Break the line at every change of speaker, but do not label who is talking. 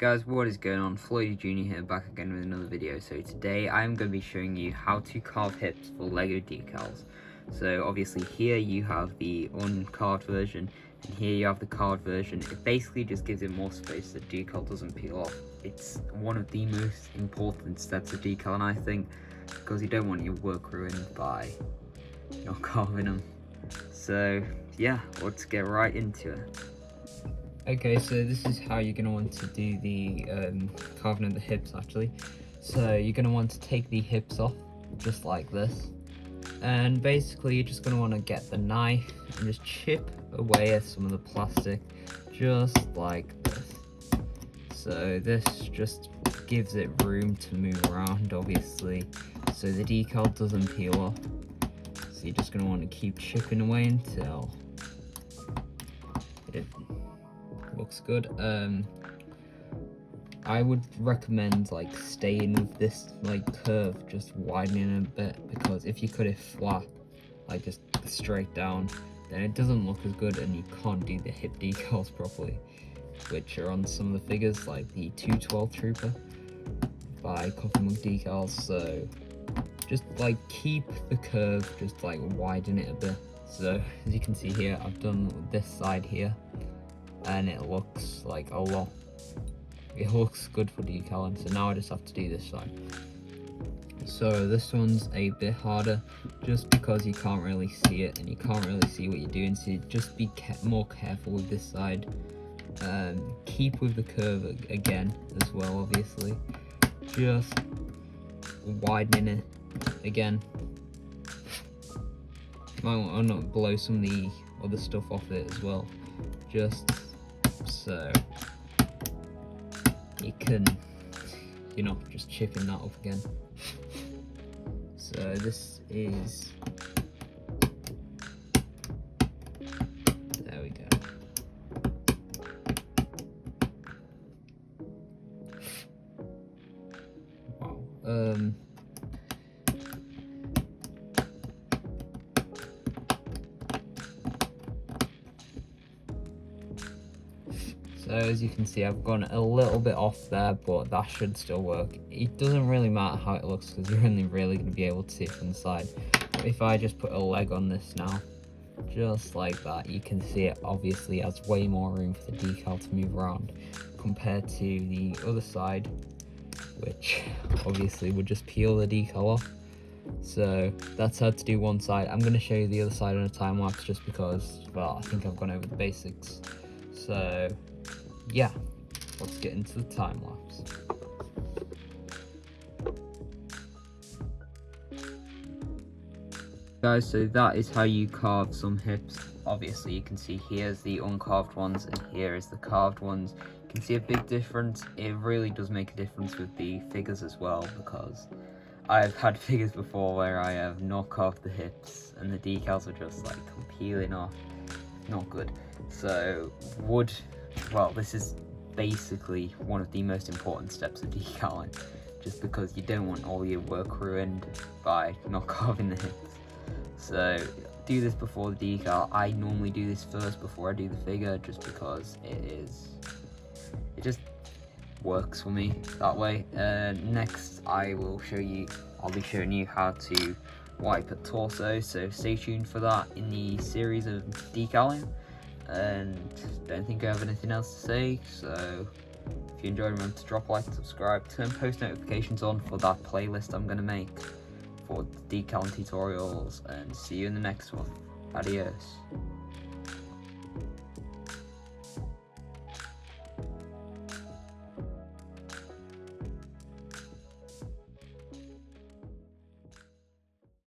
Guys, what is going on? Floydie Jr. here, back again with another video. So today I'm going to be showing you how to carve hips for Lego decals. So obviously here you have the uncarved version, and here you have the carved version. It basically just gives it more space so the decal doesn't peel off. It's one of the most important steps of decal, and I think because you don't want your work ruined by not carving them. So yeah, let's get right into it. Okay, so this is how you're going to want to do the carving of the hips actually. So you're going to want to take the hips off, just like this. And basically you're just going to want to get the knife and just chip away at some of the plastic, just like this. So this just gives it room to move around, obviously, so the decal doesn't peel off. So you're just going to want to keep chipping away until it looks good. I would recommend like staying with this like curve, just widening it a bit, because if you cut it flat, like just straight down, then it doesn't look as good and you can't do the hip decals properly, which are on some of the figures like the 212 Trooper by Coffee Mug Decals. So just like keep the curve, just like widen it a bit. So as you can see here, I've done this side here, and it looks like a lot. It looks good for decaling, so now I just have to do this side. So this one's a bit harder just because you can't really see it and you can't really see what you're doing, so just be more careful with this side. Keep with the curve again as well, obviously. Just widening it again. Might want to blow some of the other stuff off it as well, just so you can, you know, just chipping that up again. So this is, there we go. Wow. So as you can see, I've gone a little bit off there, but that should still work. It doesn't really matter how it looks because you're only really going to be able to see it from the side. But if I just put a leg on this now, just like that, you can see it obviously has way more room for the decal to move around compared to the other side, which obviously would just peel the decal off. So that's how to do one side. I'm going to show you the other side on a time lapse just because, well, I think I've gone over the basics. So yeah, let's get into the time lapse. Guys, so that is how you carve some hips. Obviously you can see here's the uncarved ones and here is the carved ones. You can see a big difference. It really does make a difference with the figures as well, because I've had figures before where I have not carved the hips and the decals are just like peeling off. Not good. So well, this is basically one of the most important steps of decaling, just because you don't want all your work ruined by not carving the hips. So do this before the decal. I normally do this first before I do the figure, just because it just works for me that way. Next I'll be showing you how to wipe a torso, so stay tuned for that in the series of decaling. And don't think I have anything else to say, so if you enjoyed, remember to drop a like, subscribe, turn post notifications on for that playlist I'm going to make for decaling tutorials, and see you in the next one. Adios.